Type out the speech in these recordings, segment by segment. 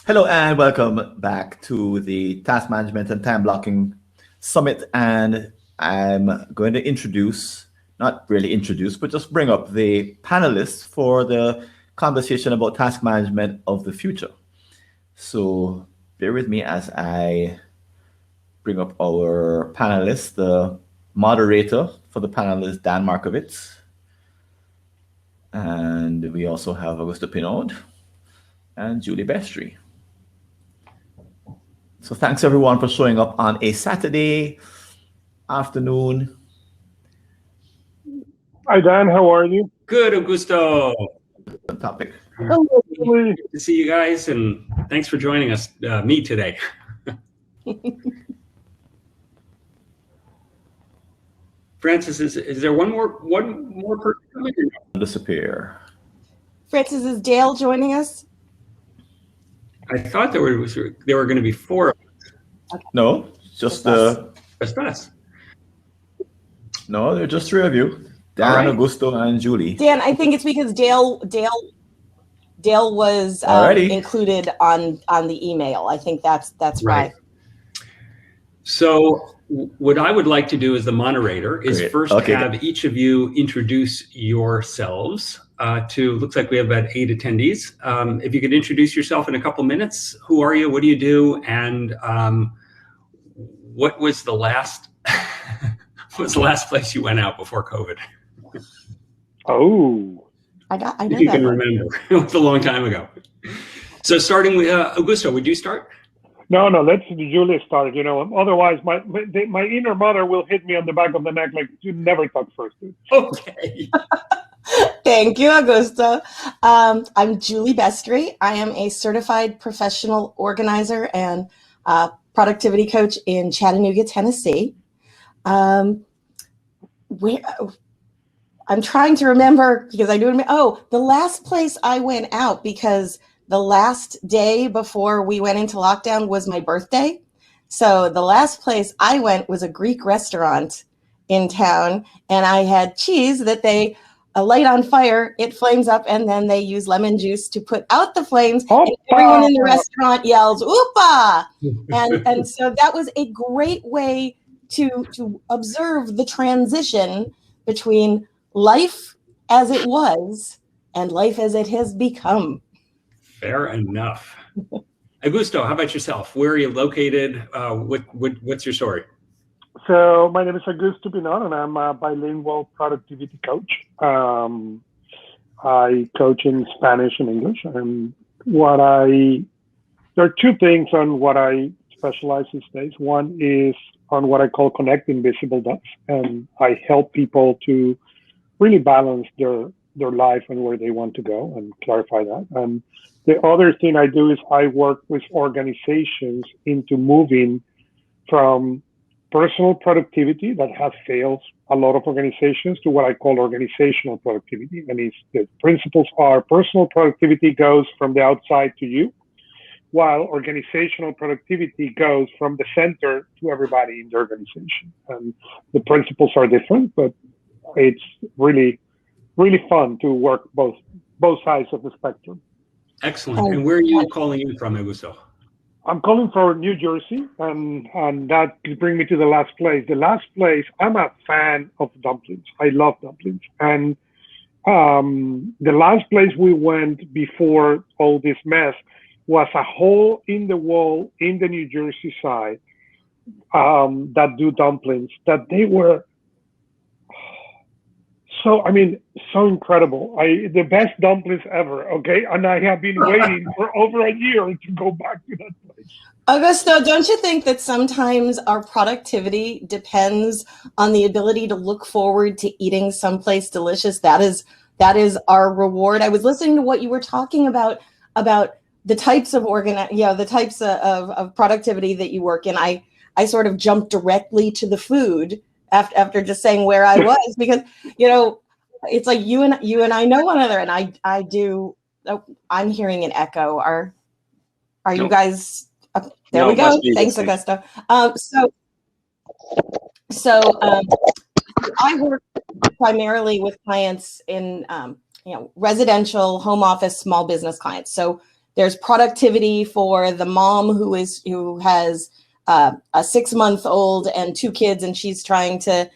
Hello and welcome back to the Task Management and Time Blocking Summit. And I'm going to introduce, not really introduce, but just bring up the panelists for the conversation about task management of the future. So bear with me as I bring up our panelists. The moderator for the panel is Dan Markovitz. And we also have Augusto Pinaud and Julie Bestry. So thanks everyone for showing up on a Saturday afternoon. Hi Dan, how are you? Good, Augusto. Good topic. Hello, Julie. Good to see you guys, and thanks for joining us, me today. Francis, is there one more person coming? Disappear. Francis, is Dale joining us? I thought there were going to be four of us. Okay. No, just Just us. No, there are just three of you. Dan, All right. Augusto, and Julie. Dan, I think it's because Dale was included on the email. I think that's right. So what I would like to do as the moderator is Great. have each of you introduce yourselves looks like we have about 8 attendees. If you could introduce yourself in a couple minutes. Who are you? What do you do? And what was the last place you went out before COVID? Oh, I know if you that can one. remember. It was a long time ago. So starting with Augusto, would you start? no, let's Julie start. Otherwise my inner mother will hit me on the back of the neck like you never talk first. Okay. Thank you, Augusto. I'm Julie Bestry. I am a certified professional organizer and productivity coach in Chattanooga, Tennessee. I'm trying to remember because I do. The last place I went out, because the last day before we went into lockdown was my birthday. So the last place I went was a Greek restaurant in town, and I had cheese that they light on fire, it flames up, and then they use lemon juice to put out the flames. And everyone in the restaurant yells "Oopa!" and so that was a great way to observe the transition between life as it was and life as it has become. Fair enough. Augusto, how about yourself? Where are you located? What's your story? So my name is Augusto Pinaud, and I'm a bilingual productivity coach. I coach in Spanish and English. And there are two things on what I specialize these days. One is on what I call connect invisible dots, and I help people to really balance their life and where they want to go and clarify that. And the other thing I do is I work with organizations into moving from personal productivity that has failed a lot of organizations to what I call organizational productivity. And the principles are personal productivity goes from the outside to you, while organizational productivity goes from the center to everybody in the organization. And the principles are different, but it's really, really fun to work both sides of the spectrum. Excellent. And where are you calling in from, Augusto? I'm calling from New Jersey, and that brings me to the last place. The last place, I'm a fan of dumplings. I love dumplings. And the last place we went before all this mess was a hole in the wall in the New Jersey side that do dumplings, that they were so incredible. The best dumplings ever, okay? And I have been waiting for over a year to go back to that place. Augusto, don't you think that sometimes our productivity depends on the ability to look forward to eating someplace delicious? That is our reward. I was listening to what you were talking about the types of of productivity that you work in. I sort of jumped directly to the food after just saying where I was, because it's like you and I know one another, and I do. Oh, I'm hearing an echo. Are you guys? There No, we go. must be Thanks, listening. Augusto. So I work primarily with clients in residential, home office, small business clients. So there's productivity for the mom who has a 6-month-old and 2 kids, and she's trying to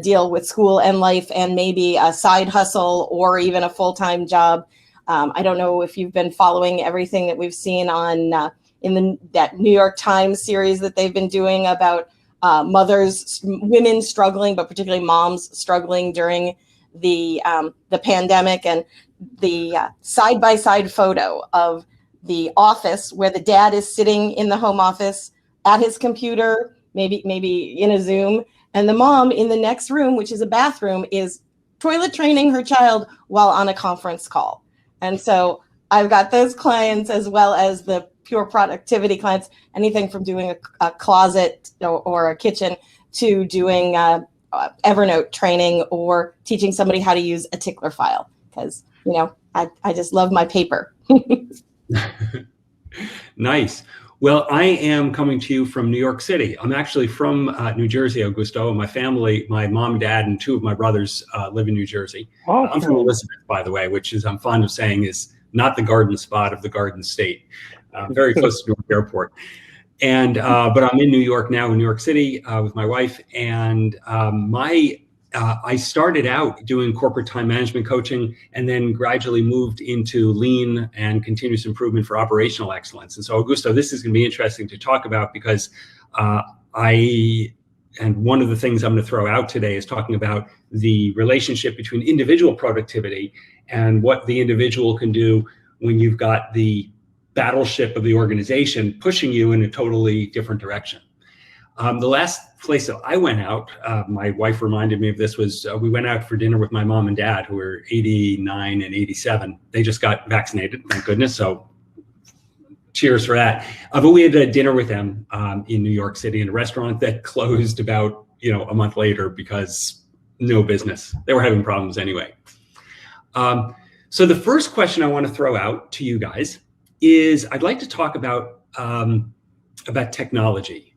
deal with school and life and maybe a side hustle or even a full-time job. I don't know if you've been following everything that we've seen on that New York Times series that they've been doing about women struggling, but particularly moms struggling during the pandemic, and the side-by-side photo of the office where the dad is sitting in the home office at his computer, maybe in a Zoom, and the mom in the next room, which is a bathroom, is toilet training her child while on a conference call. And so I've got those clients as well as the pure productivity clients, anything from doing a closet or a kitchen to doing Evernote training or teaching somebody how to use a tickler file, because, I just love my paper. Nice. Well, I am coming to you from New York City. I'm actually from New Jersey, Augusto. My family, my mom, dad, and 2 of my brothers live in New Jersey. Awesome. I'm from Elizabeth, by the way, which is, I'm fond of saying, is not the Garden Spot of the Garden State. Very close to Newark Airport. And but I'm in New York now, in New York City, with my wife. And I started out doing corporate time management coaching, and then gradually moved into lean and continuous improvement for operational excellence. And so, Augusto, this is going to be interesting to talk about, because one of the things I'm going to throw out today is talking about the relationship between individual productivity and what the individual can do when you've got the battleship of the organization pushing you in a totally different direction. The last place that I went out, my wife reminded me of this, was we went out for dinner with my mom and dad, who were 89 and 87. They just got vaccinated, thank goodness. So cheers for that. But we had a dinner with them in New York City in a restaurant that closed about a month later because no business. They were having problems anyway. So the first question I want to throw out to you guys is, I'd like to talk about technology.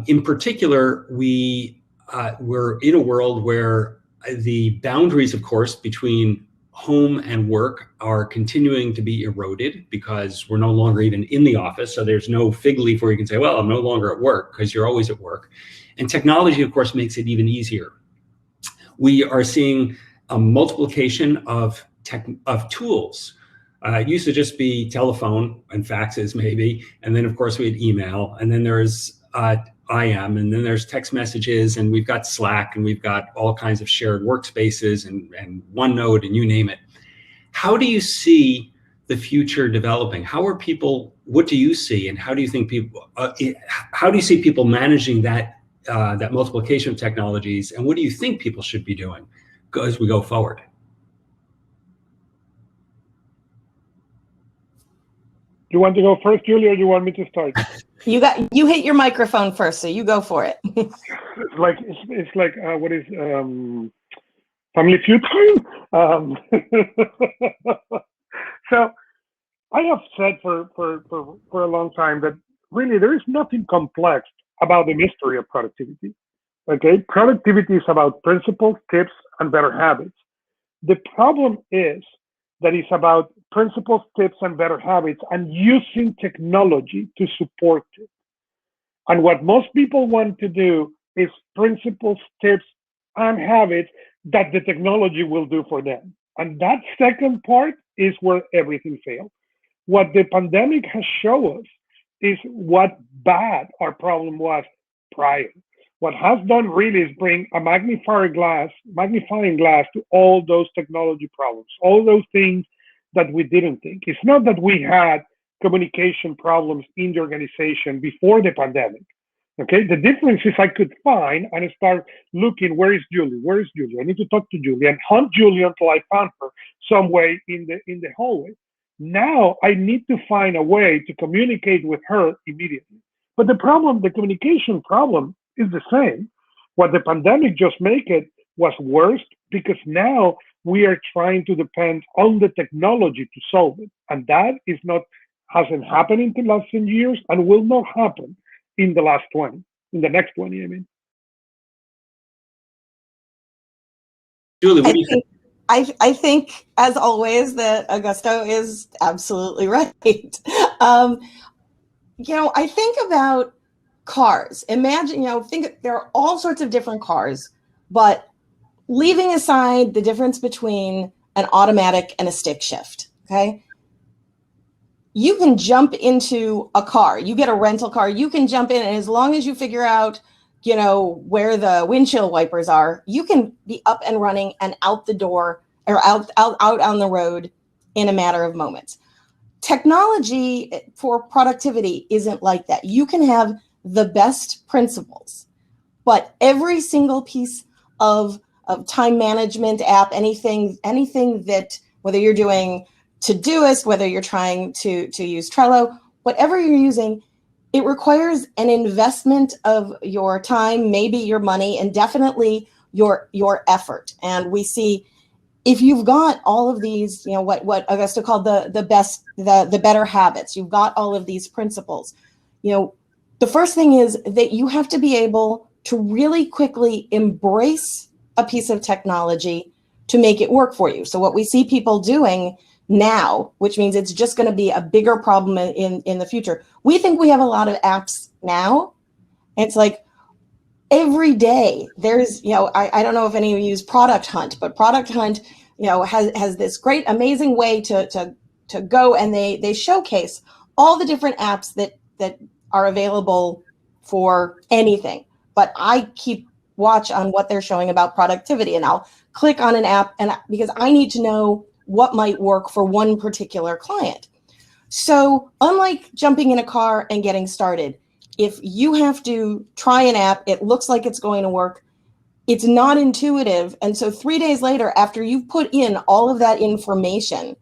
In particular, we're in a world where the boundaries, of course, between home and work are continuing to be eroded, because we're no longer even in the office. So there's no fig leaf where you can say, well, I'm no longer at work, because you're always at work. And technology, of course, makes it even easier. We are seeing a multiplication of tools. It used to just be telephone and faxes, maybe. And then, of course, we had email. And then there's IM, and then there's text messages, and we've got Slack, and we've got all kinds of shared workspaces and OneNote, and you name it. How do you see the future developing? What do you see, and how do you think how do you see people managing that multiplication of technologies, and what do you think people should be doing as we go forward? You want to go first, Julie, or you want me to start? You hit your microphone first, so you go for it. It's like what is Family Feud time? So I have said for a long time that really there is nothing complex about the mystery of productivity. Okay, productivity is about principles, tips, and better habits. The problem is that it's about principles, tips, and better habits, and using technology to support it. And what most people want to do is principles, tips, and habits that the technology will do for them. And that second part is where everything fails. What the pandemic has shown us is what bad our problem was prior. What has done really is bring a magnifying glass to all those technology problems, all those things that we didn't think. It's not that we had communication problems in the organization before the pandemic. Okay, the difference is I could find and start looking, where is Julie? Where is Julie? I need to talk to Julie and hunt Julie until I found her some way in the hallway. Now I need to find a way to communicate with her immediately. But the communication problem is the same. What the pandemic just made it was worse, because now we are trying to depend on the technology to solve it. And that hasn't happened in the last 10 years and will not happen in the next 20, I mean. Julie, what do you think? I think, as always, that Augusto is absolutely right. I think about cars. Imagine, think there are all sorts of different cars, but leaving aside the difference between an automatic and a stick shift, okay? You can jump into a car. You get a rental car. You can jump in, and as long as you figure out, where the windshield wipers are, you can be up and running and out the door or out on the road in a matter of moments. Technology for productivity isn't like that. You can have the best principles, but every single piece of time management app, anything that, whether you're doing Todoist, whether you're trying to use Trello, whatever you're using, it requires an investment of your time, maybe your money, and definitely your effort. And we see, if you've got all of these, what Augusto called the better habits, you've got all of these principles. The first thing is that you have to be able to really quickly embrace a piece of technology to make it work for you. So what we see people doing now, which means it's just going to be a bigger problem in the future. We think we have a lot of apps now. It's like every day there's, I don't know if any of you use Product Hunt, but Product Hunt, has this great, amazing way to go, and they showcase all the different apps that are available for anything. But I keep watch on what they're showing about productivity, and I'll click on an app because I need to know what might work for one particular client. So unlike jumping in a car and getting started, if you have to try an app, it looks like it's going to work, it's not intuitive. And so 3 days later, after you've put in all of that information,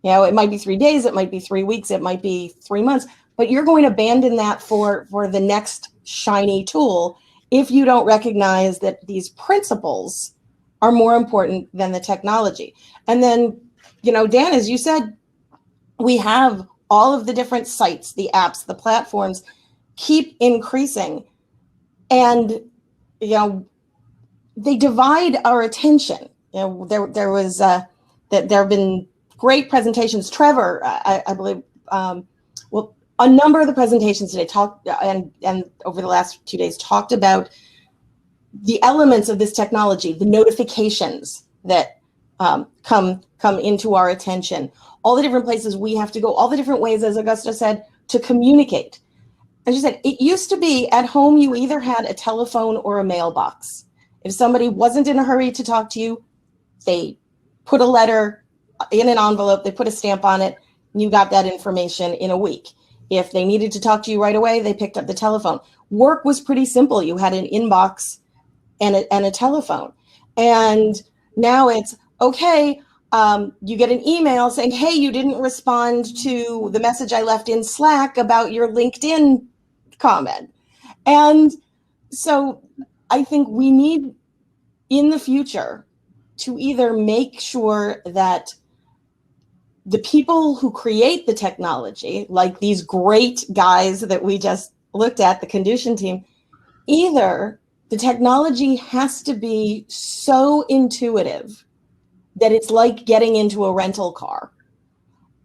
it might be 3 days, it might be 3 weeks, it might be 3 months, but you're going to abandon that for the next shiny tool if you don't recognize that these principles are more important than the technology. And then, Dan, as you said, we have all of the different sites, the apps, the platforms keep increasing. And, they divide our attention. There have been great presentations. Trevor, I believe, a number of the presentations today talked and over the last 2 days talked about the elements of this technology, the notifications that come into our attention, all the different places we have to go, all the different ways, as Augusta said, to communicate. As you said, it used to be at home, you either had a telephone or a mailbox. If somebody wasn't in a hurry to talk to you, they put a letter in an envelope, they put a stamp on it, and you got that information in a week. If they needed to talk to you right away, they picked up the telephone. Work was pretty simple. You had an inbox and a telephone. And now it's, okay, you get an email saying, hey, you didn't respond to the message I left in Slack about your LinkedIn comment. And so I think we need, in the future, to either make sure that the people who create the technology, like these great guys that we just looked at, the Condution team, either the technology has to be so intuitive that it's like getting into a rental car,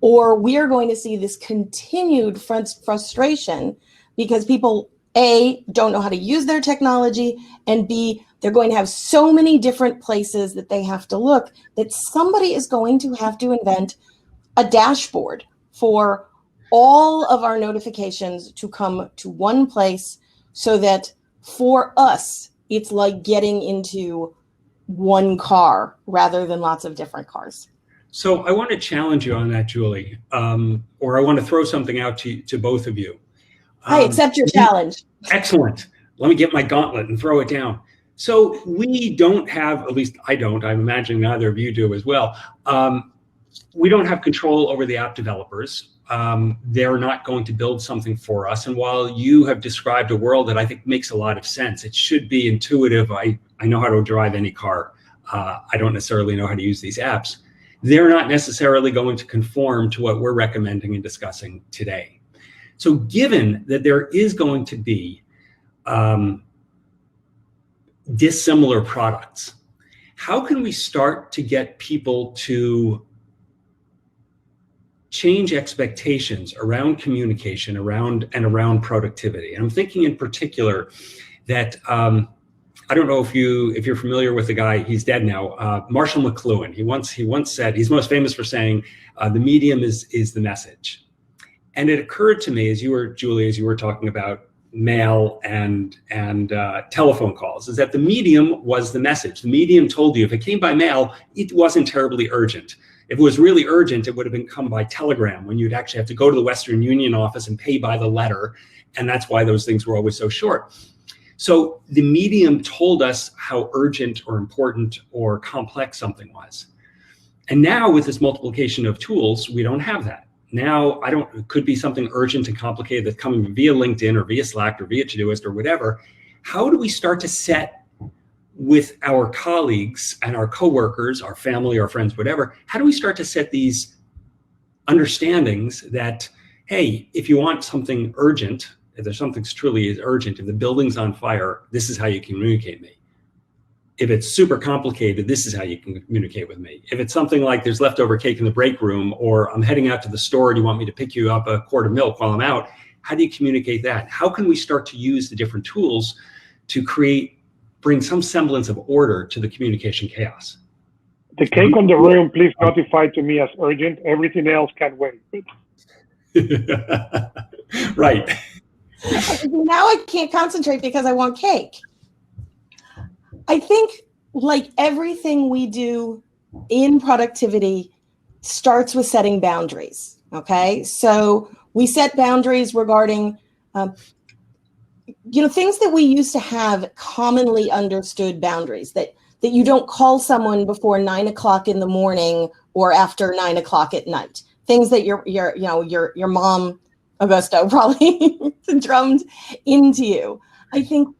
or we are going to see this continued frustration because people, A, don't know how to use their technology, and B, they're going to have so many different places that they have to look that somebody is going to have to invent a dashboard for all of our notifications to come to one place, so that for us, it's like getting into one car rather than lots of different cars. So I want to challenge you on that, Julie, or I want to throw something out to both of you. I accept your challenge. Excellent. Let me get my gauntlet and throw it down. So we don't have, at least I don't, I'm imagining neither of you do as well. We don't have control over the app developers. They're not going to build something for us. And while you have described a world that I think makes a lot of sense, it should be intuitive. I know how to drive any car. I don't necessarily know how to use these apps. They're not necessarily going to conform to what we're recommending and discussing today. So given that there is going to be dissimilar products, how can we start to get people to change expectations around communication, around productivity? And I'm thinking in particular that I don't know if you're familiar with the guy. He's dead now. Marshall McLuhan. He once said, he's most famous for saying, "The medium is the message." And it occurred to me, Julie, as you were talking about mail and telephone calls, is that the medium was the message. The medium told you if it came by mail, it wasn't terribly urgent. If it was really urgent, it would have been come by telegram, when you'd actually have to go to the Western Union office and pay by the letter. And that's why those things were always so short. So the medium told us how urgent or important or complex something was. And now with this multiplication of tools, we don't have that. Now, it could be something urgent and complicated that's coming via LinkedIn or via Slack or via Todoist or whatever. How do we start to set with our colleagues and our coworkers, our family, our friends, whatever, how do we start to set these understandings that, hey, if you want something urgent, if there's something truly urgent, if the building's on fire, this is how you communicate me. If it's super complicated, this is how you can communicate with me. If it's something like there's leftover cake in the break room, or I'm heading out to the store and you want me to pick you up a quart of milk while I'm out, how do you communicate that? How can we start to use the different tools to bring some semblance of order to the communication chaos? The cake on the room, please notify to me as urgent. Everything else can wait. Right. Now I can't concentrate because I want cake. I think, like everything we do in productivity, starts with setting boundaries. Okay, so we set boundaries regarding, things that we used to have commonly understood boundaries, that you don't call someone before 9 o'clock in the morning or after 9 o'clock at night. Things that your mom, Augusto, probably drummed into you. I think,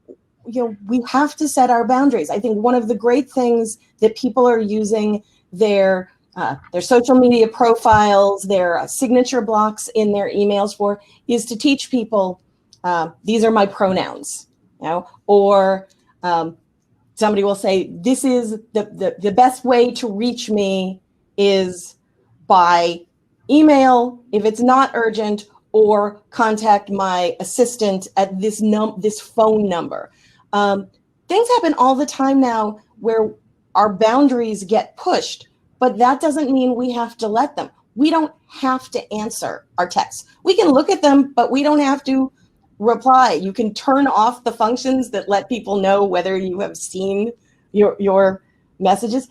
we have to set our boundaries. I think one of the great things that people are using their social media profiles, their signature blocks in their emails for, is to teach people, these are my pronouns, or somebody will say, this is the best way to reach me is by email if it's not urgent, or contact my assistant at this phone number. Things happen all the time now where our boundaries get pushed, but that doesn't mean we have to let them. We don't have to answer our texts. We can look at them, but we don't have to reply. You can turn off the functions that let people know whether you have seen your messages.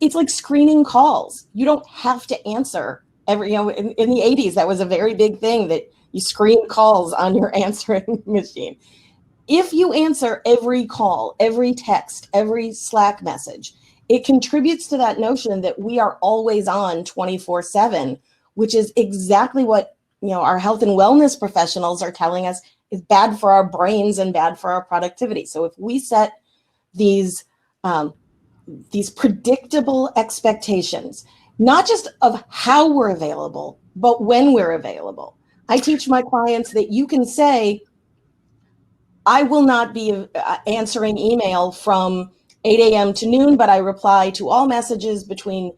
It's like screening calls. You don't have to answer every, in the 80s, that was a very big thing, that you screen calls on your answering machine. If you answer every call, every text, every Slack message, it contributes to that notion that we are always on 24/7, which is exactly what our health and wellness professionals are telling us is bad for our brains and bad for our productivity. So if we set these predictable expectations, not just of how we're available, but when we're available. I teach my clients that you can say, I will not be answering email from 8 a.m. to noon, but I reply to all messages between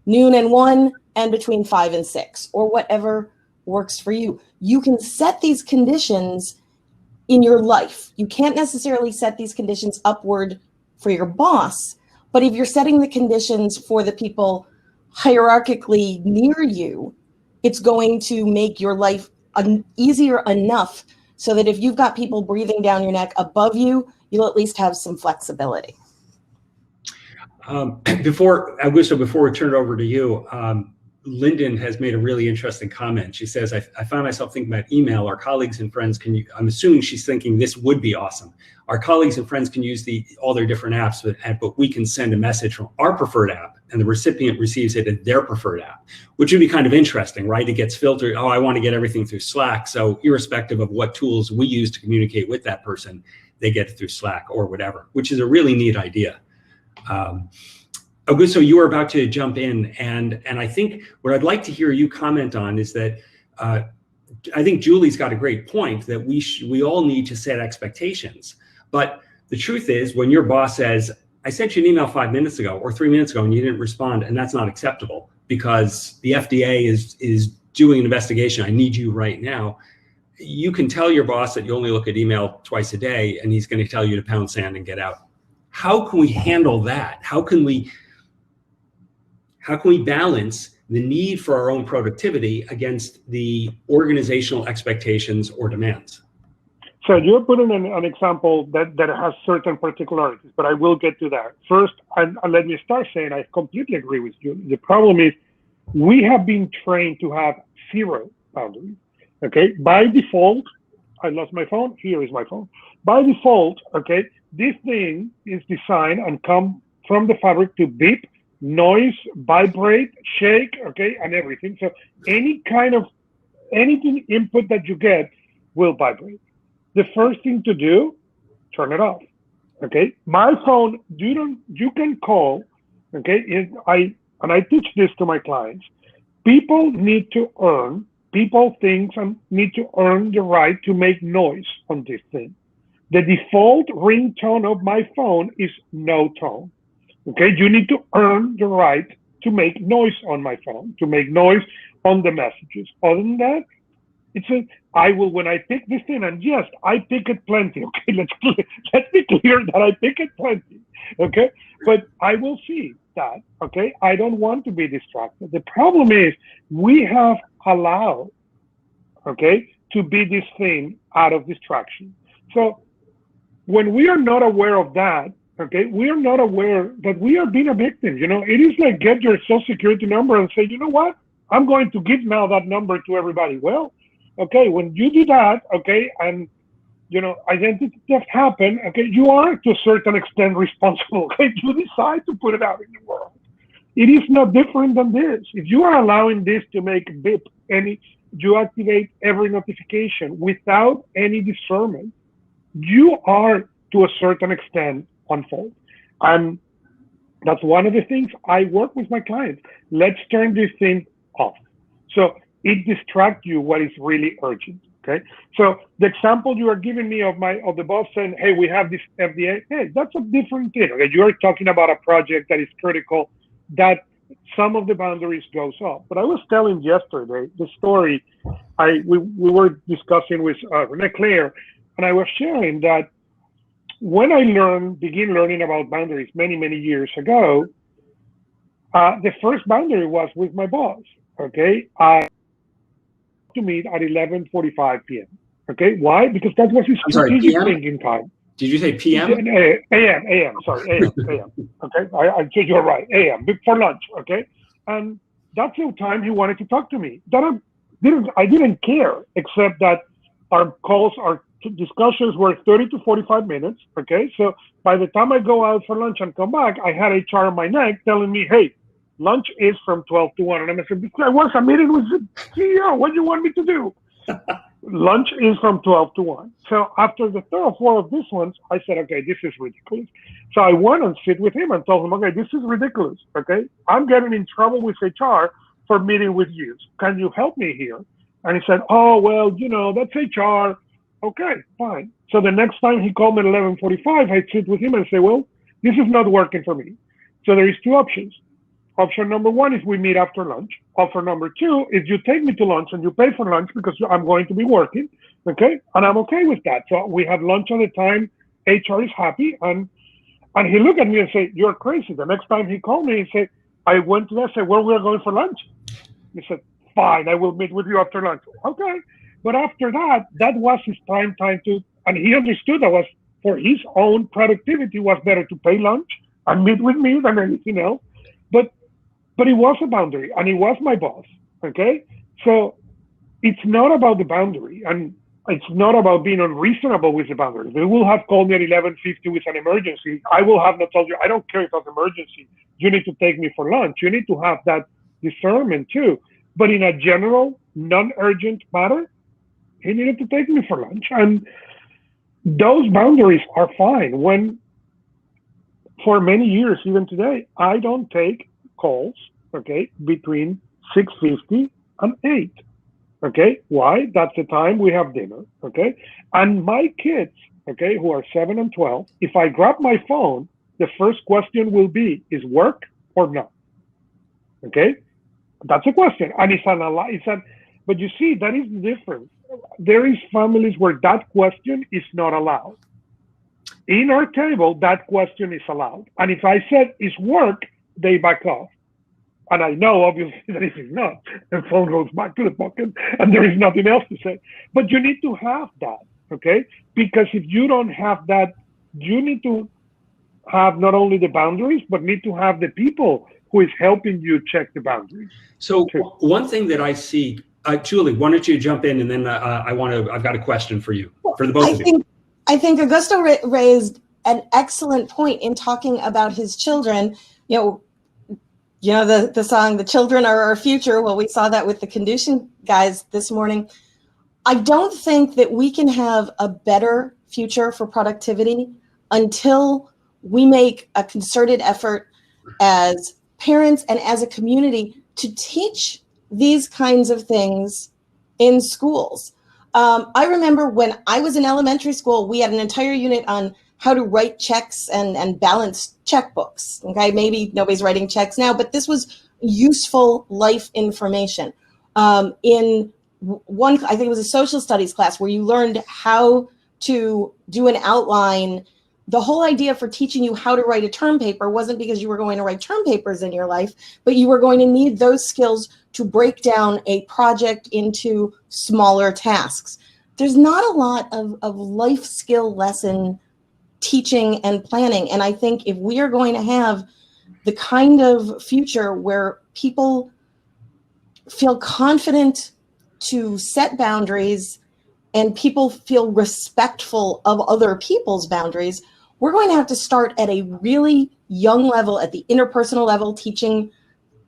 noon and 1 and between 5 and 6, or whatever works for you. You can set these conditions in your life. You can't necessarily set these conditions upward for your boss, but if you're setting the conditions for the people hierarchically near you, it's going to make your life easier enough so that if you've got people breathing down your neck above you, you'll at least have some flexibility. Before we turn it over to you, Lyndon has made a really interesting comment. She says, I find myself thinking about email. Our colleagues and friends I'm assuming she's thinking this would be awesome. Our colleagues and friends can use all their different apps, but we can send a message from our preferred app and the recipient receives it in their preferred app, which would be kind of interesting, right? It gets filtered. Oh, I want to get everything through Slack. So irrespective of what tools we use to communicate with that person, they get it through Slack or whatever, which is a really neat idea. Augusto, you were about to jump in, and I think what I'd like to hear you comment on is that I think Julie's got a great point that we all need to set expectations. But the truth is, when your boss says, I sent you an email 5 minutes ago or 3 minutes ago and you didn't respond, and that's not acceptable because the FDA is doing an investigation. I need you right now. You can tell your boss that you only look at email twice a day, and he's going to tell you to pound sand and get out. How can we handle that? How can we balance the need for our own productivity against the organizational expectations or demands? So you're putting an example that has certain particularities, but I will get to that. First, and let me start saying I completely agree with you. The problem is we have been trained to have zero boundaries. Okay, by default, I lost my phone. Here is my phone. By default, okay, this thing is designed and come from the fabric to beep, noise, vibrate, shake, okay, and everything. So anything input that you get will vibrate. The first thing to do, turn it off. Okay, my phone, you can call. Okay, I teach this to my clients. People need to earn. People think and need to earn the right to make noise on this thing. The default ringtone of my phone is no tone. Okay, you need to earn the right to make noise on my phone, to make noise on the messages. Other than that, I will, when I pick this thing, and yes, I pick it plenty. Okay, let's be clear that I pick it plenty. Okay, but I will see that. Okay, I don't want to be distracted. The problem is we have allowed, okay, to be this thing out of distraction. So when we are not aware of that, okay, we are not aware that we are being a victim. You know, it is like get your social security number and say, you know what, I'm going to give now that number to everybody. Well, okay, when you do that, okay, and you know, identity theft happen, okay, you are to a certain extent responsible. Okay, you decide to put it out in the world. It is not different than this. If you are allowing this to make beep, you activate every notification without any discernment, you are to a certain extent on fault. And that's one of the things I work with my clients. Let's turn this thing off. So it distracts you what is really urgent. Okay. So the example you are giving me of the boss saying, hey, we have this FDA, hey, that's a different thing. Okay, you are talking about a project that is critical, that some of the boundaries goes off. But I was telling yesterday the story we were discussing with Rene Claire, and I was sharing that when I began learning about boundaries many, many years ago, the first boundary was with my boss. Okay, to meet at 11:45 p.m. Okay, why? Because that was his strategic thinking time. Did you say PM? AM. Sorry, AM. Okay, I said you're right. AM for lunch. Okay, and that's the time he wanted to talk to me. That I didn't care, except that our discussions were 30 to 45 minutes. Okay, so by the time I go out for lunch and come back, I had HR on my neck telling me, "Hey, lunch is from 12 to 1. And I said, I was a meeting with the CEO. What do you want me to do? Lunch is from 12 to 1. So after the third or fourth of these ones, I said, okay, this is ridiculous. So I went and sit with him and told him, okay, this is ridiculous. Okay, I'm getting in trouble with HR for meeting with you. Can you help me here? And he said, oh, well, you know, that's HR. Okay, fine. So the next time he called me at 11:45, I sit with him and say, well, this is not working for me. So there is two options. Option number one is we meet after lunch. Option number two is you take me to lunch and you pay for lunch because I'm going to be working, okay? And I'm okay with that. So we have lunch at a time. HR is happy. And he looked at me and said, you're crazy. The next time he called me, he said, I went to that, said, well, we're going for lunch. He said, fine, I will meet with you after lunch. Okay. But after that was his time to, and he understood that was for his own productivity was better to pay lunch and meet with me than anything else. But it was a boundary, and he was my boss, okay? So it's not about the boundary, and it's not about being unreasonable with the boundary. They will have called me at 11:50 with an emergency. I will have not told you, I don't care if it's an emergency. You need to take me for lunch. You need to have that discernment too. But in a general, non-urgent matter, he needed to take me for lunch. And those boundaries are fine. When, for many years, even today, I don't take calls, okay, between 6:50 and 8. Okay, why? That's the time we have dinner. Okay, and my kids, okay, who are 7 and 12, if I grab my phone, the first question will be, is work or not? Okay, that's a question, and but you see, that is different. There is families where that question is not allowed. In our table, that question is allowed, and if I said is work, they back off. And I know, obviously, that it is not. The phone goes back to the pocket, and there is nothing else to say. But you need to have that, okay? Because if you don't have that, you need to have not only the boundaries, but need to have the people who is helping you check the boundaries. So one thing that I see, Julie, why don't you jump in, and then I've got a question for you, for the both of you. I think Augusto raised an excellent point in talking about his children. You know the song, "The Children Are Our Future." Well, we saw that with the condition guys this morning. I don't think that we can have a better future for productivity until we make a concerted effort as parents and as a community to teach these kinds of things in schools. I remember when I was in elementary school, we had an entire unit on how to write checks and balance checkbooks. Okay, maybe nobody's writing checks now, but this was useful life information. In one, I think it was a social studies class where you learned how to do an outline. The whole idea for teaching you how to write a term paper wasn't because you were going to write term papers in your life, but you were going to need those skills to break down a project into smaller tasks. There's not a lot of life skill lesson teaching and planning. And I think if we are going to have the kind of future where people feel confident to set boundaries and people feel respectful of other people's boundaries, we're going to have to start at a really young level, at the interpersonal level, teaching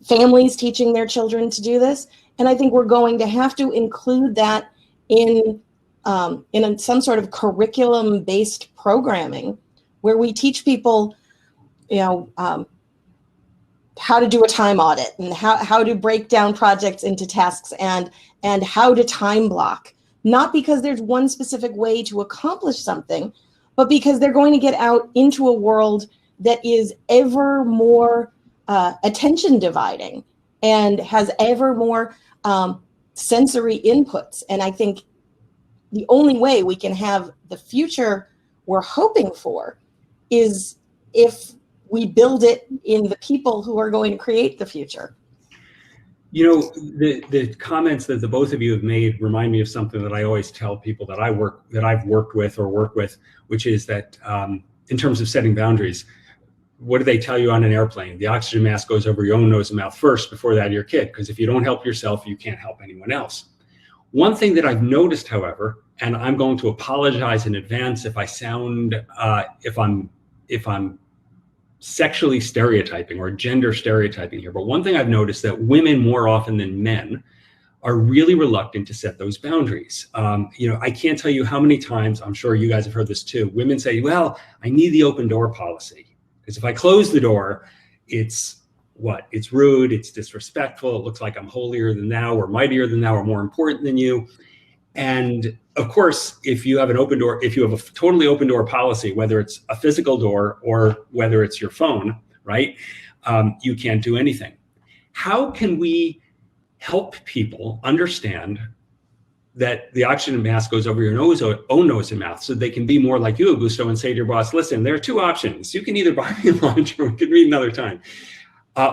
families, teaching their children to do this. And I think we're going to have to include that in some sort of curriculum-based programming where we teach people, how to do a time audit and how to break down projects into tasks and how to time block. Not because there's one specific way to accomplish something, but because they're going to get out into a world that is ever more attention dividing and has ever more sensory inputs. And I think the only way we can have the future we're hoping for is if we build it in the people who are going to create the future. The comments that the both of you have made remind me of something that I always tell people that I've worked with or work with, which is that in terms of setting boundaries, what do they tell you on an airplane? The oxygen mask goes over your own nose and mouth first, before that your kid, because if you don't help yourself, you can't help anyone else. One thing that I've noticed, however, and I'm going to apologize in advance if I sound, if I'm sexually stereotyping or gender stereotyping here, but one thing I've noticed that women more often than men are really reluctant to set those boundaries. I can't tell you how many times, I'm sure you guys have heard this too, women say, well, I need the open door policy, because if I close the door, it's rude, it's disrespectful, it looks like I'm holier than thou or mightier than thou or more important than you. And of course, if you have an open door, if you have a totally open door policy, whether it's a physical door or whether it's your phone, right, you can't do anything. How can we help people understand that the oxygen mask goes over your own nose and mouth so they can be more like you, Augusto, and say to your boss, listen, there are two options. You can either buy me lunch or we can meet another time.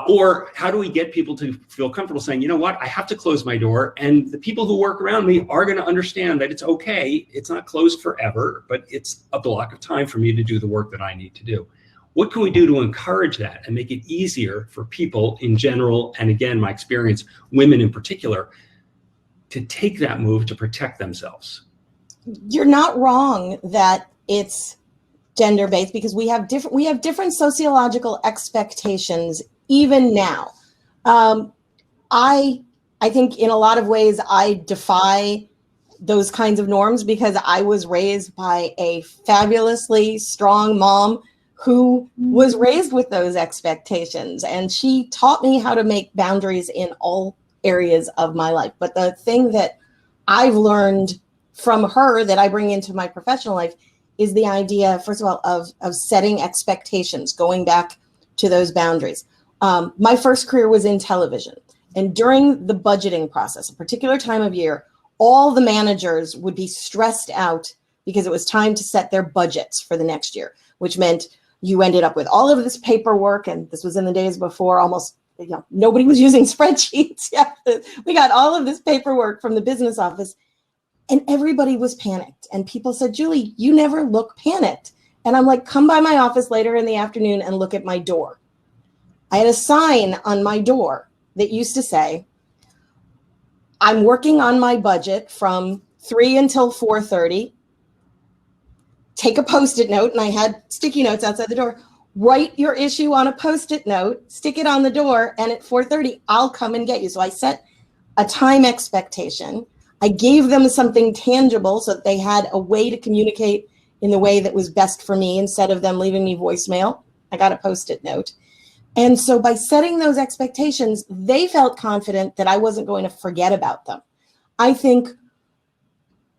Or how do we get people to feel comfortable saying, you know what, I have to close my door, and the people who work around me are going to understand that it's okay. It's not closed forever, but it's a block of time for me to do the work that I need to do. What can we do to encourage that and make it easier for people in general, and again, my experience, women in particular, to take that move to protect themselves? You're not wrong that it's gender-based, because we have different sociological expectations even now. I think in a lot of ways I defy those kinds of norms, because I was raised by a fabulously strong mom who was raised with those expectations, and she taught me how to make boundaries in all areas of my life. But the thing that I've learned from her that I bring into my professional life is the idea, first of all, of setting expectations, going back to those boundaries. My first career was in television. And during the budgeting process, a particular time of year, all the managers would be stressed out because it was time to set their budgets for the next year, which meant you ended up with all of this paperwork. And this was in the days before almost, nobody was using spreadsheets. Yeah, we got all of this paperwork from the business office, and everybody was panicked. And people said, Julie, you never look panicked. And I'm like, come by my office later in the afternoon and look at my door. I had a sign on my door that used to say, I'm working on my budget from 3 until 4:30. Take a Post-it note, and I had sticky notes outside the door. Write your issue on a Post-it note, stick it on the door, and at 4:30, I'll come and get you. So I set a time expectation. I gave them something tangible so that they had a way to communicate in the way that was best for me instead of them leaving me voicemail. I got a Post-it note. And so by setting those expectations, they felt confident that I wasn't going to forget about them. I think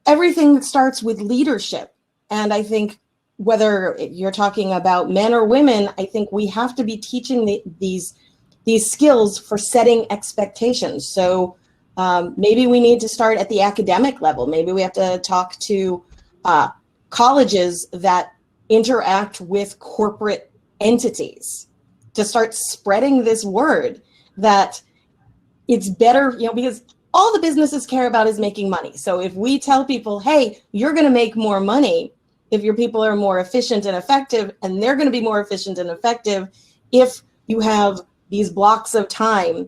everything starts with leadership. And I think whether you're talking about men or women, I think we have to be teaching these skills for setting expectations. So maybe we need to start at the academic level. Maybe we have to talk to colleges that interact with corporate entities to start spreading this word that it's better, because all the businesses care about is making money. So if we tell people, hey, you're going to make more money if your people are more efficient and effective, and they're going to be more efficient and effective if you have these blocks of time,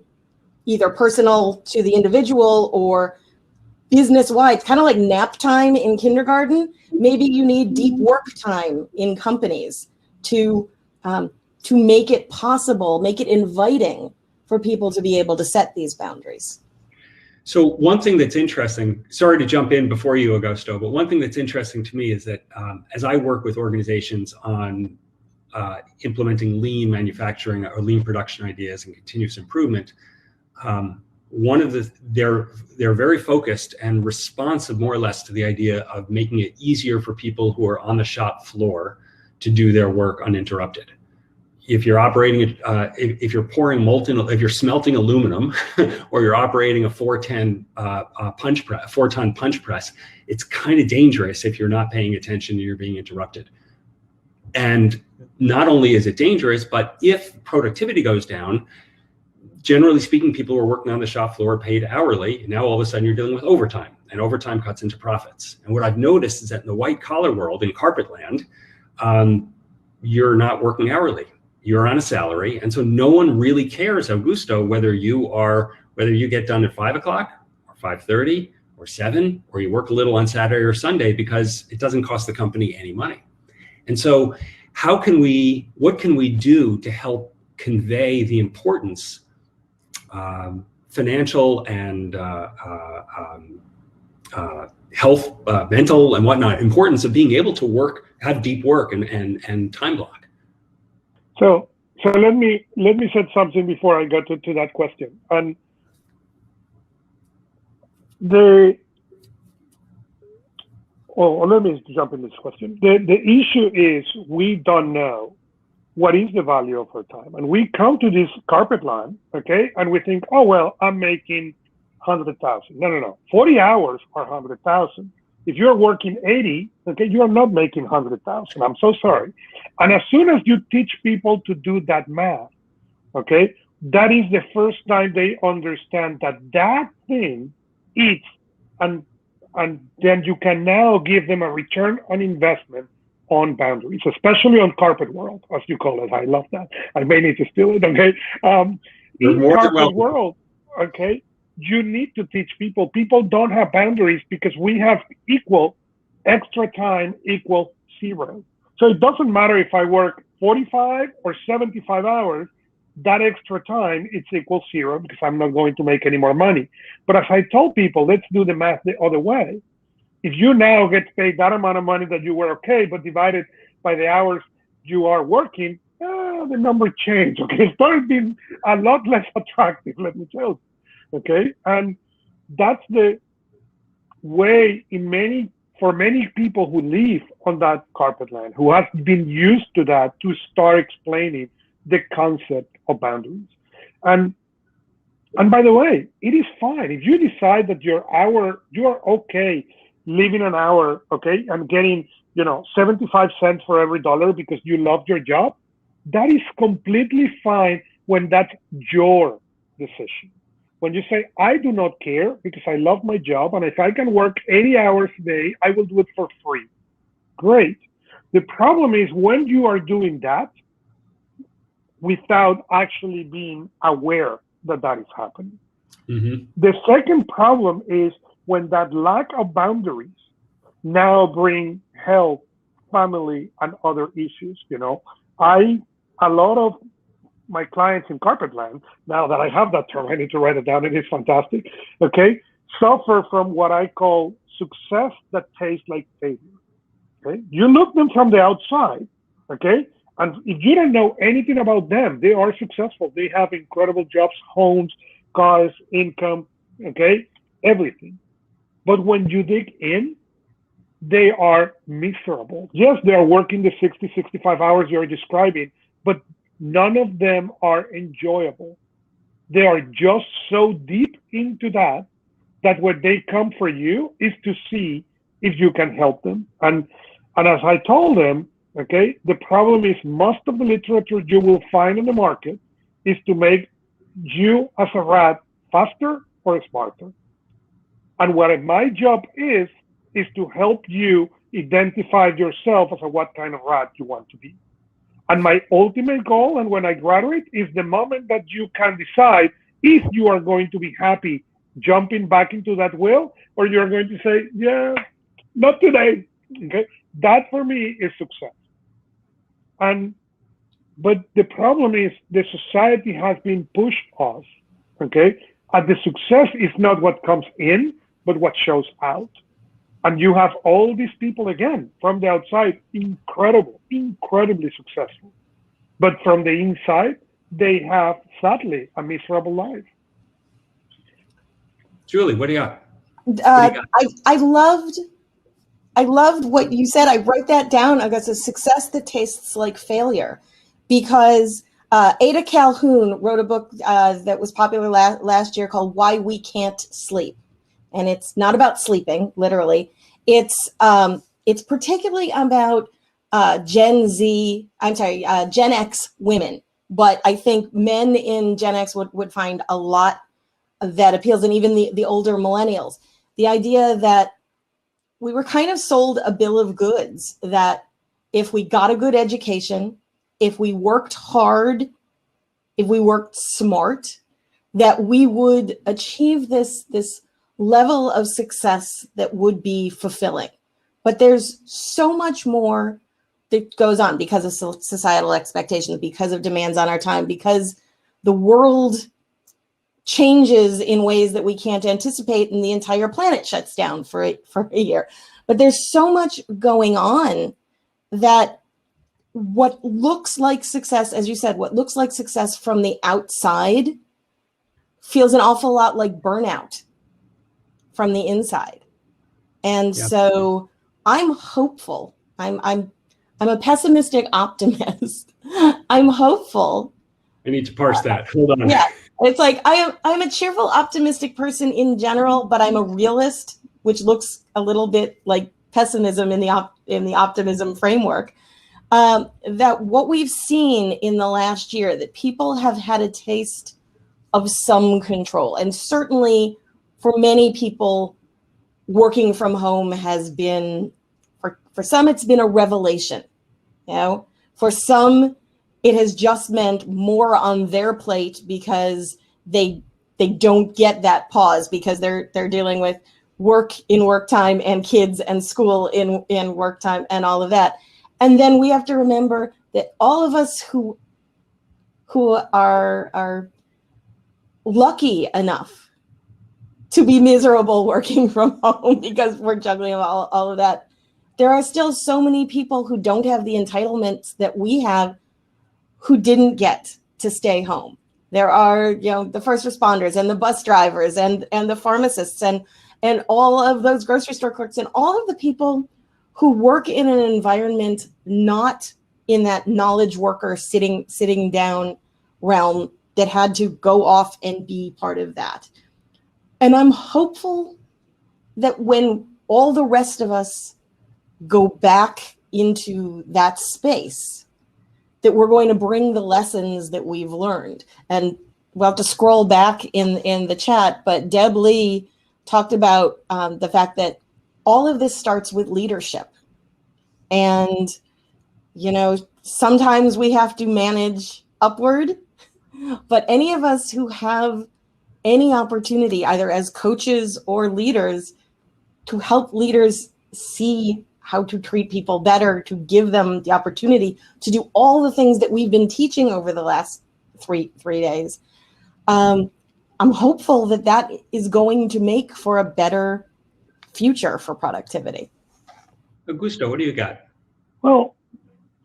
either personal to the individual or business-wide, kind of like nap time in kindergarten. Maybe you need deep work time in companies to make it possible, make it inviting for people to be able to set these boundaries. So one thing that's interesting, sorry to jump in before you, Augusto, but one thing that's interesting to me is that as I work with organizations on implementing lean manufacturing or lean production ideas and continuous improvement, they're very focused and responsive more or less to the idea of making it easier for people who are on the shop floor to do their work uninterrupted. If you're operating, if you're pouring molten, if you're smelting aluminum, or you're operating a 4-ton punch press, it's kind of dangerous if you're not paying attention and you're being interrupted. And not only is it dangerous, but if productivity goes down, generally speaking, people who are working on the shop floor are paid hourly. Now all of a sudden you're dealing with overtime, and overtime cuts into profits. And what I've noticed is that in the white collar world, in carpet land, you're not working hourly. You're on a salary, and so no one really cares, Augusto, whether you get done at 5 o'clock or 5:30 or 7, or you work a little on Saturday or Sunday, because it doesn't cost the company any money. And so what can we do to help convey the importance, financial and health, mental and whatnot, importance of being able to work, have deep work and time block? So let me say something before I go to that question. And let me jump in this question. The issue is we don't know what is the value of our time, and we come to this carpet line, okay, and we think, oh well, I'm making 100,000. No. 40 hours are 100,000. If you're working 80, okay, you are not making 100,000. I'm so sorry. And as soon as you teach people to do that math, okay, that is the first time they understand that thing eats, and then you can now give them a return on investment on boundaries, especially on carpet world, as you call it. I love that. I may need to steal it, okay? In carpet world, okay, you need to teach people. People don't have boundaries because we have equal extra time equal 0. So it doesn't matter if I work 45 or 75 hours, that extra time, it's equal 0 because I'm not going to make any more money. But as I told people, let's do the math the other way. If you now get paid that amount of money that you were okay, but divided by the hours you are working, the number changed, okay? It started being a lot less attractive, let me tell you. Okay, and that's the way in many for many people who live on that carpet land, who have been used to that, to start explaining the concept of boundaries. And by the way, it is fine if you decide that you are okay living an hour, okay, and getting 75 cents for every dollar because you love your job. That is completely fine when that's your decision. When you say, I do not care because I love my job, and if I can work 80 hours a day, I will do it for free. Great. The problem is when you are doing that without actually being aware that that is happening. Mm-hmm. The second problem is when that lack of boundaries now bring health, family, and other issues. A lot of my clients in Carpetland, now that I have that term, I need to write it down. It is fantastic. Okay, suffer from what I call success that tastes like failure. Okay, you look them from the outside. Okay, and if you don't know anything about them, they are successful. They have incredible jobs, homes, cars, income. Okay, everything. But when you dig in, they are miserable. Yes, they are working the 60, 65 hours you're describing, but none of them are enjoyable. They are just so deep into that when they come for you is to see if you can help them. And as I told them, okay, the problem is most of the literature you will find in the market is to make you as a rat faster or smarter. And what my job is to help you identify yourself as what kind of rat you want to be. And my ultimate goal, and when I graduate, is the moment that you can decide if you are going to be happy jumping back into that wheel, or you're going to say, yeah, not today. Okay, that for me is success. But the problem is the society has been pushed us, okay, and the success is not what comes in, but what shows out. And you have all these people, again, from the outside, incredibly successful. But from the inside, they have, sadly, a miserable life. Julie, what do you got? I loved what you said. I wrote that down. I guess a success that tastes like failure, because Ada Calhoun wrote a book that was popular last year called "Why We Can't Sleep," and it's not about sleeping, literally. It's particularly about Gen X women, but I think men in Gen X would find a lot that appeals, and even the older millennials. The idea that we were kind of sold a bill of goods that if we got a good education, if we worked hard, if we worked smart, that we would achieve this level of success that would be fulfilling. But there's so much more that goes on because of societal expectations, because of demands on our time, because the world changes in ways that we can't anticipate, and the entire planet shuts down for a year. But there's so much going on that what looks like success, as you said, what looks like success from the outside feels an awful lot like burnout from the inside. And so I'm hopeful. I'm a pessimistic optimist. I'm hopeful. I need to parse that. Hold on. Yeah. It's like I'm a cheerful, optimistic person in general, but I'm a realist, which looks a little bit like pessimism in the optimism framework. That what we've seen in the last year, that people have had a taste of some control, and certainly for many people, working from home has been, for some, it's been a revelation. For some, it has just meant more on their plate because they don't get that pause because they're dealing with work in work time and kids and school in work time and all of that. And then we have to remember that all of us who are lucky enough to be miserable working from home because we're juggling all of that, there are still so many people who don't have the entitlements that we have, who didn't get to stay home. There are, the first responders and the bus drivers and the pharmacists and and all of those grocery store clerks and all of the people who work in an environment not in that knowledge worker sitting down realm that had to go off and be part of that. And I'm hopeful that when all the rest of us go back into that space, that we're going to bring the lessons that we've learned. And we'll have to scroll back in the chat, but Deb Lee talked about the fact that all of this starts with leadership. And, you know, sometimes we have to manage upward, but any of us who have any opportunity, either as coaches or leaders, to help leaders see how to treat people better, to give them the opportunity to do all the things that we've been teaching over the last three days. I'm hopeful that that is going to make for a better future for productivity. Augusto, what do you got? Well,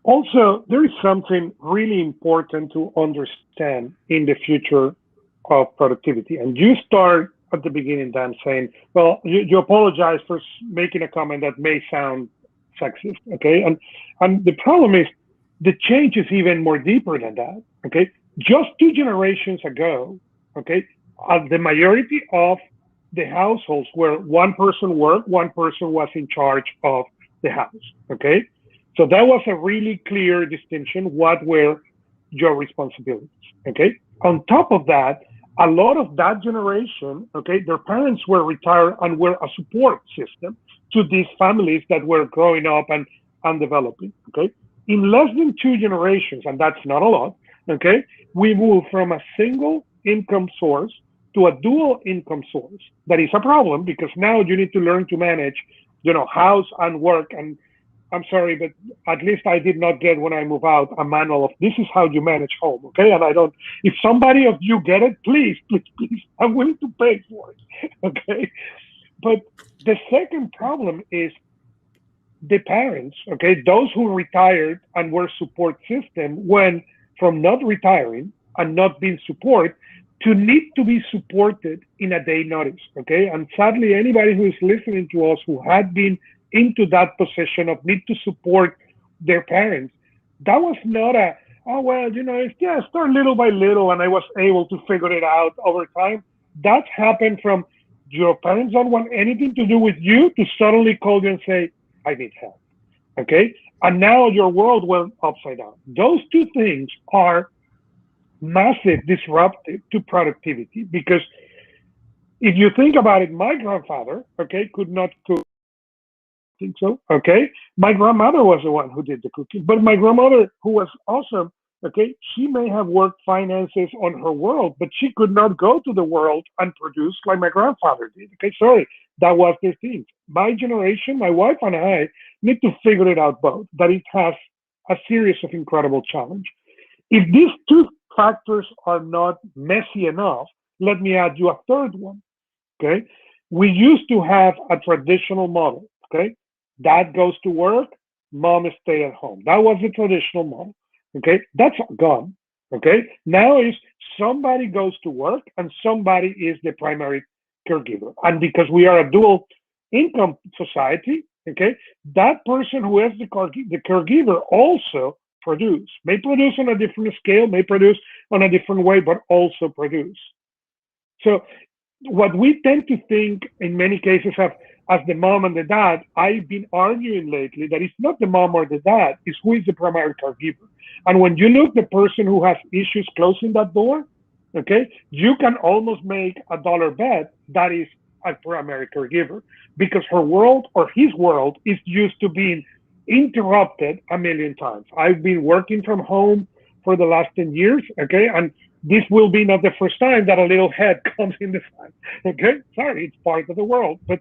also, there is something really important to understand in the future of productivity. And you start at the beginning, Dan, saying, well, you apologize for making a comment that may sound sexist, okay? And the problem is the change is even more deeper than that, okay? Just 2 generations ago, okay, the majority of the households where one person worked, one person was in charge of the house, okay? So that was a really clear distinction. What were your responsibilities, okay? On top of that, a lot of that generation, okay, their parents were retired and were a support system to these families that were growing up and developing, okay? In less than 2 generations, and that's not a lot, okay, we moved from a single income source to a dual income source. That is a problem because now you need to learn to manage, you know, house and work. And I'm sorry, but at least I did not get, when I move out, a manual of this is how you manage home, okay? And I don't, if somebody of you get it, please, I'm willing to pay for it, okay? But the second problem is the parents, okay? Those who retired and were support system went from not retiring and not being support to need to be supported in a day notice, okay? And sadly, anybody who is listening to us who had been into that position of need to support their parents, that was not a, oh, well, you know, it's just start little by little and I was able to figure it out over time. That happened from your parents don't want anything to do with you to suddenly call you and say, I need help, okay? And now your world went upside down. Those 2 things are massive disruptive to productivity because if you think about it, my grandfather, okay, could not cook. Think so, okay? My grandmother was the one who did the cooking, but my grandmother, who was awesome, okay, she may have worked finances on her world, but she could not go to the world and produce like my grandfather did, okay? Sorry, that was their thing. My generation, my wife and I need to figure it out both, that it has a series of incredible challenge. If these 2 factors are not messy enough, let me add you a third one, okay? We used to have a traditional model, okay? Dad goes to work, mom stay at home. That was the traditional model, okay? That's gone, okay? Now is somebody goes to work and somebody is the primary caregiver. And because we are a dual income society, okay, that person who is the caregiver also may produce on a different scale, may produce on a different way, but also produce. So what we tend to think in many cases of as the mom and the dad, I've been arguing lately that it's not the mom or the dad, it's who is the primary caregiver. And when you look the person who has issues closing that door, okay, you can almost make a dollar bet that is a primary caregiver because her world or his world is used to being interrupted a million times. I've been working from home for the last 10 years, okay, and this will be not the first time that a little head comes in the fan, okay? Sorry, it's part of the world, but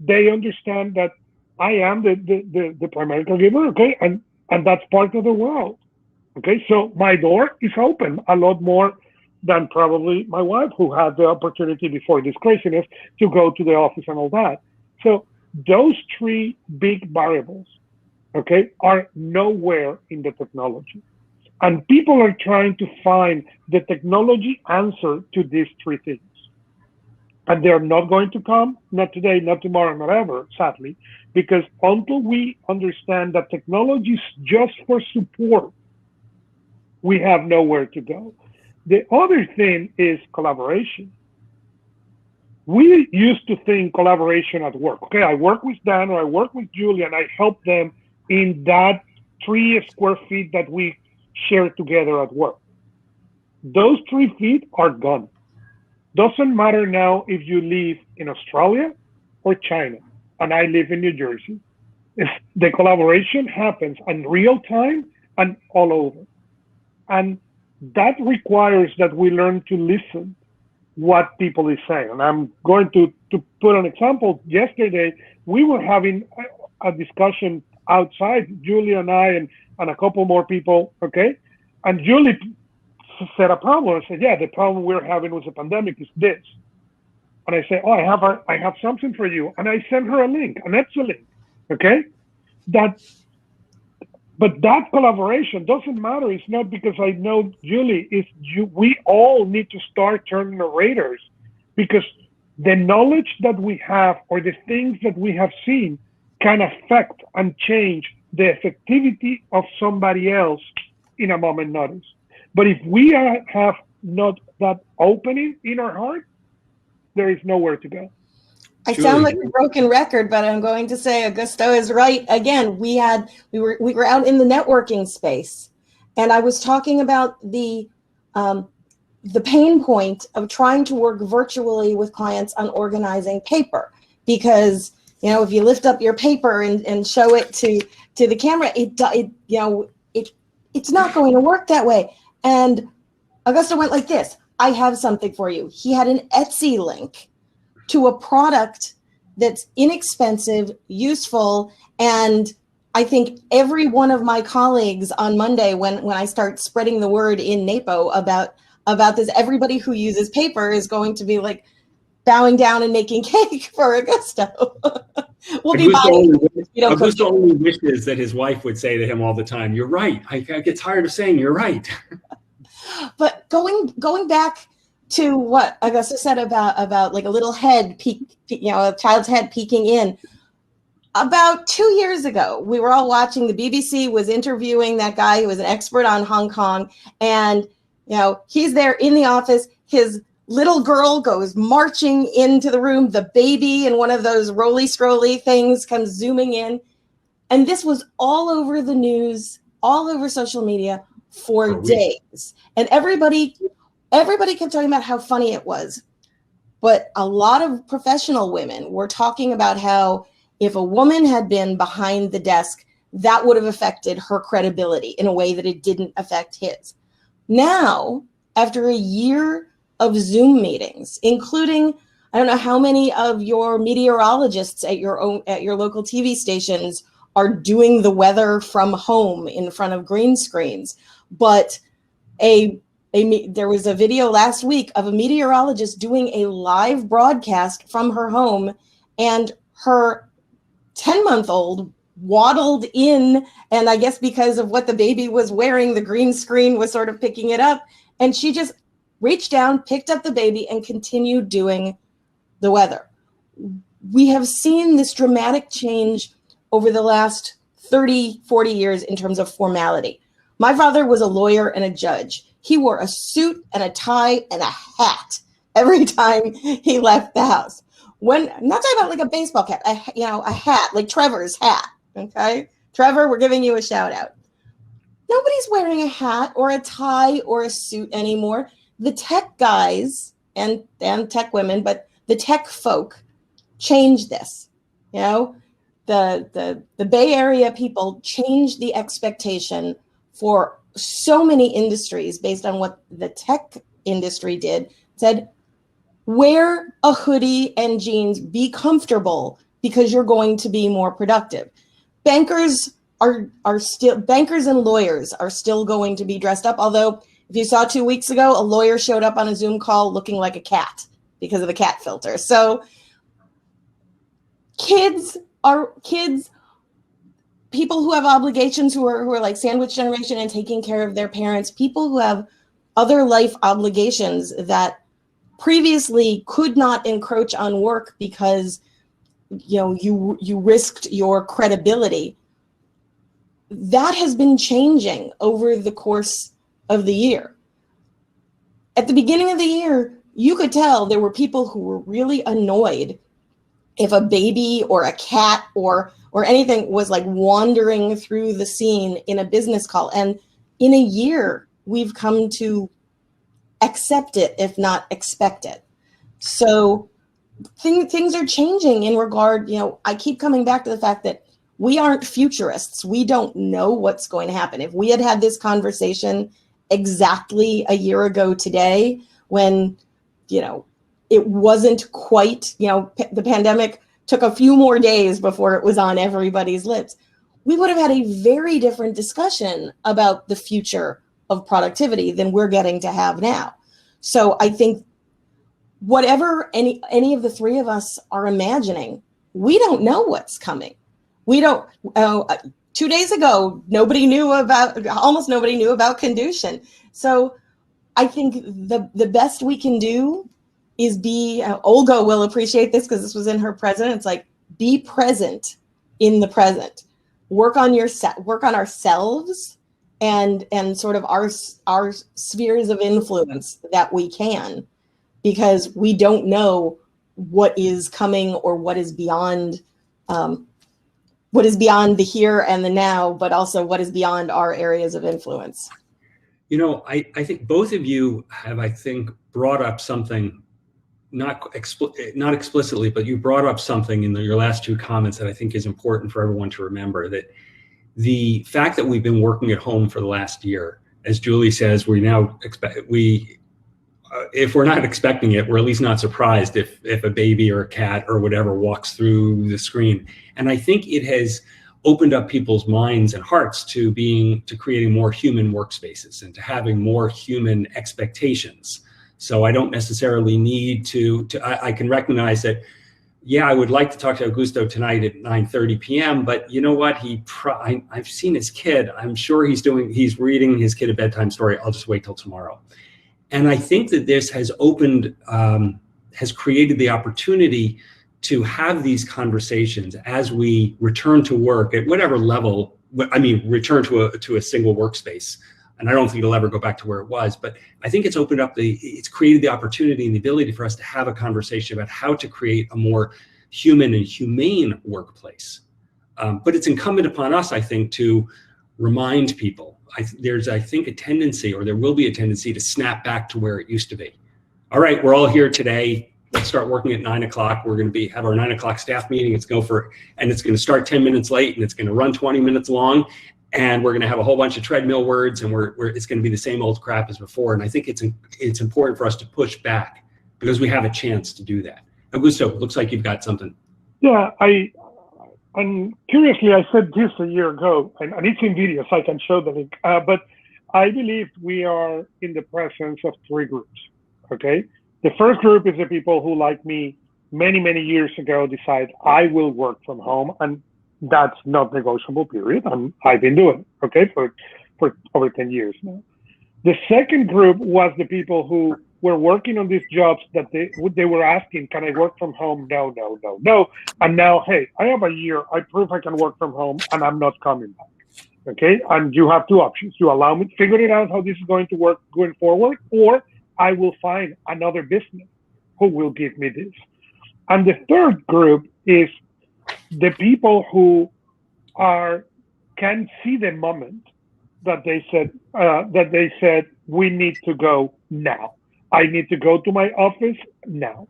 they understand that I am the primary caregiver, okay, and that's part of the world, okay? So my door is open a lot more than probably my wife, who had the opportunity before this craziness to go to the office and all that. So those 3 big variables, okay, are nowhere in the technology. And people are trying to find the technology answer to these 3 things. And they're not going to come, not today, not tomorrow, not ever, sadly, because until we understand that technology is just for support, we have nowhere to go. The other thing is collaboration. We used to think collaboration at work. Okay, I work with Dan or I work with Julia and I help them in that 3 square feet that we share together at work. Those 3 feet are gone. Doesn't matter now if you live in Australia or China, and I live in New Jersey. The collaboration happens in real time and all over. And that requires that we learn to listen what people is saying. And I'm going to put an example. Yesterday, we were having a discussion outside, Julie and I and a couple more people, okay? And Julie said a problem. I said, yeah, the problem we're having with the pandemic is this. And I say, oh, I have something for you. And I sent her a link, an Excel link, okay? But that collaboration doesn't matter. It's not because I know Julie. We all need to start turning narrators, because the knowledge that we have or the things that we have seen can affect and change the effectivity of somebody else in a moment notice. But if we have not that opening in our heart, there is nowhere to go. I sound like a broken record, but I'm going to say Augusto is right. Again, we were out in the networking space, and I was talking about the pain point of trying to work virtually with clients on organizing paper, because if you lift up your paper and show it to the camera, it's not going to work that way. And Augusto went like this: I have something for you. He had an Etsy link to a product that's inexpensive, useful, and I think every one of my colleagues on Monday, when I start spreading the word in NAPO about this, everybody who uses paper is going to be like bowing down and making cake for Augusto. We'll be buying. Augusto only wishes that his wife would say to him all the time, "You're right." I get tired of saying "you're right." But going back to what Augusto said about like a little head peek, a child's head peeking in. About 2 years ago, we were all watching, the BBC was interviewing that guy who was an expert on Hong Kong, and he's there in the office. His little girl goes marching into the room. The baby in one of those roly-stroly things comes zooming in, and this was all over the news, all over social media for days, and everybody kept talking about how funny it was. But a lot of professional women were talking about how if a woman had been behind the desk, that would have affected her credibility in a way that it didn't affect his. Now, after a year of Zoom meetings, including, I don't know how many of your meteorologists at your local TV stations are doing the weather from home in front of green screens, but there was a video last week of a meteorologist doing a live broadcast from her home, and her 10-month-old waddled in, and I guess because of what the baby was wearing, the green screen was sort of picking it up, and she just reached down, picked up the baby, and continued doing the weather. We have seen this dramatic change over the last 30, 40 years in terms of formality. My father was a lawyer and a judge. He wore a suit and a tie and a hat every time he left the house. I'm not talking about like a baseball cap, a hat, like Trevor's hat, okay? Trevor, we're giving you a shout out. Nobody's wearing a hat or a tie or a suit anymore. The tech guys and tech women, but the tech folk changed this. The Bay Area people changed the expectation for so many industries based on what the tech industry did. Said, wear a hoodie and jeans, be comfortable, because you're going to be more productive. Bankers and lawyers are still going to be dressed up. Although if you saw 2 weeks ago, a lawyer showed up on a Zoom call looking like a cat because of the cat filter. So kids, people who have obligations, who are like sandwich generation and taking care of their parents, people who have other life obligations that previously could not encroach on work because you risked your credibility. That has been changing over the course of the year. At the beginning of the year, you could tell there were people who were really annoyed if a baby or a cat or anything was like wandering through the scene in a business call. And in a year, we've come to accept it, if not expect it. So things are changing in regard, I keep coming back to the fact that we aren't futurists. We don't know what's going to happen. If we had this conversation exactly a year ago today, when, it wasn't quite, the pandemic took a few more days before it was on everybody's lips, we would have had a very different discussion about the future of productivity than we're getting to have now. So I think whatever any of the three of us are imagining, we don't know what's coming. We don't. 2 days ago, almost nobody knew about conducian. So I think the best we can do is be. Olga will appreciate this because this was in her present. It's like, be present in the present. Work on ourselves and sort of our spheres of influence that we can, because we don't know what is coming or what is beyond the here and the now, but also what is beyond our areas of influence. I think both of you have, brought up something, not explicitly, but you brought up something in your last two comments that I think is important for everyone to remember, that the fact that we've been working at home for the last year, as Julie says, if we're not expecting it, we're at least not surprised if a baby or a cat or whatever walks through the screen. And I think it has opened up people's minds and hearts to creating more human workspaces and to having more human expectations. So I don't necessarily need I can recognize that, yeah, I would like to talk to Augusto tonight at 9:30 p.m., but you know what? I've seen his kid. I'm sure he's reading his kid a bedtime story. I'll just wait till tomorrow. And I think that this has has created the opportunity to have these conversations as we return to work at whatever level. Return to a single workspace. And I don't think it'll ever go back to where it was, but I think it's it's created the opportunity and the ability for us to have a conversation about how to create a more human and humane workplace. But it's incumbent upon us, I think, to remind people. There's a tendency, or there will be a tendency, to snap back to where it used to be. All right, we're all here today. Let's start working at 9 o'clock. We're going to have our 9 o'clock staff meeting. It's going to start 10 minutes late, and it's going to run 20 minutes long. And we're going to have a whole bunch of treadmill words, and it's going to be the same old crap as before. And I think it's important for us to push back because we have a chance to do that. Augusto, looks like you've got something. Yeah, and curiously, I said this a year ago, and it's in video, so I can show the link. But I believe we are in the presence of three groups. Okay, the first group is the people who, like me, many years ago, decide I will work from home, and that's not negotiable, period. And I've been doing it, okay, for over 10 years now. The second group was the people who were working on these jobs that they were asking, can I work from home? No. And now, hey, I have a year. I prove I can work from home, and I'm not coming back, okay? And you have two options. You allow me to figure it out how this is going to work going forward, or I will find another business who will give me this. And the third group is the people who can see the moment that they said we need to go now. I need to go to my office now.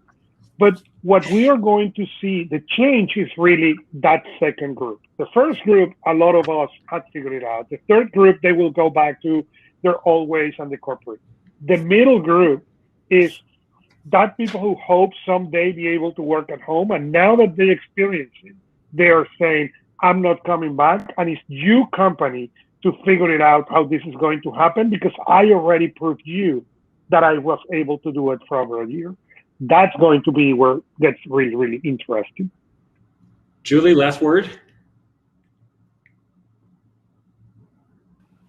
But what we are going to see, the change is really that second group. The first group, a lot of us had figured it out. The third group, they will go back to their old ways and the corporate. The middle group is that people who hope someday be able to work at home, and now that they experience it, they are saying, I'm not coming back, and it's you, company, to figure it out how this is going to happen, because I already proved you that I was able to do it for over a year. That's going to be where it gets really, really interesting. Julie, last word?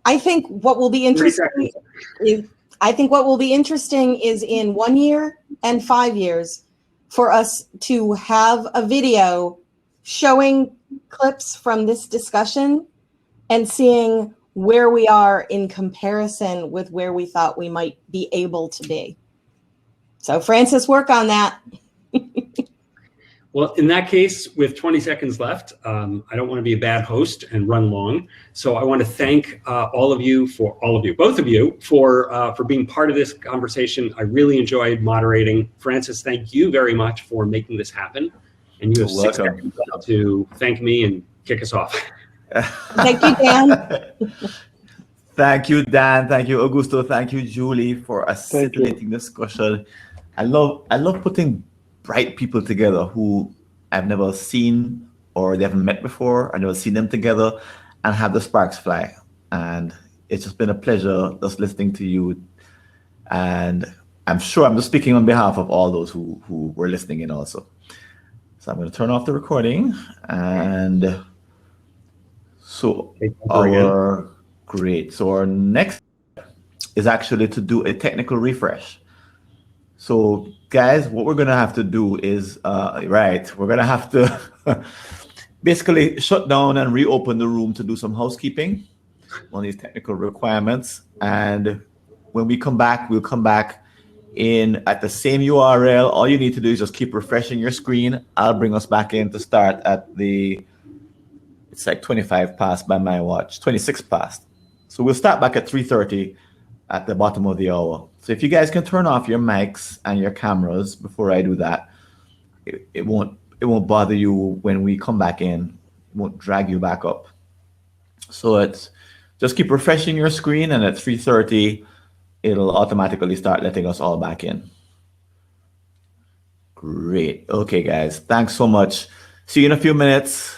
I think what will be interesting is I think what will be interesting is in 1 year and 5 years for us to have a video showing clips from this discussion and seeing where we are in comparison with where we thought we might be able to be. So Francis, work on that. Well, in that case, with 20 seconds left, I don't want to be a bad host and run long. So I want to thank both of you, for being part of this conversation. I really enjoyed moderating. Francis, thank you very much for making this happen. And you have 6 seconds left to thank me and kick us off. Thank you, Dan. Thank you, Dan. Thank you, Augusto. Thank you, Julie, for a scintillating discussion. I love putting bright people together who I've never seen or they haven't met before. I've never seen them together and have the sparks fly. And it's just been a pleasure just listening to you. And I'm sure I'm just speaking on behalf of all those who were listening in also. So I'm going to turn off the recording. And so our next is actually to do a technical refresh. So guys, what we're going to have to do is, we're going to have to basically shut down and reopen the room to do some housekeeping on these technical requirements. And when we come back, we'll come back in at the same URL. All you need to do is just keep refreshing your screen. I'll bring us back in to start at it's like 25 past by my watch, 26 past. So we'll start back at 3:30 at the bottom of the hour. So if you guys can turn off your mics and your cameras before I do that, it won't bother you when we come back in. It won't drag you back up. So it's just keep refreshing your screen, and at 3:30, it'll automatically start letting us all back in. Great. Okay, guys. Thanks so much. See you in a few minutes.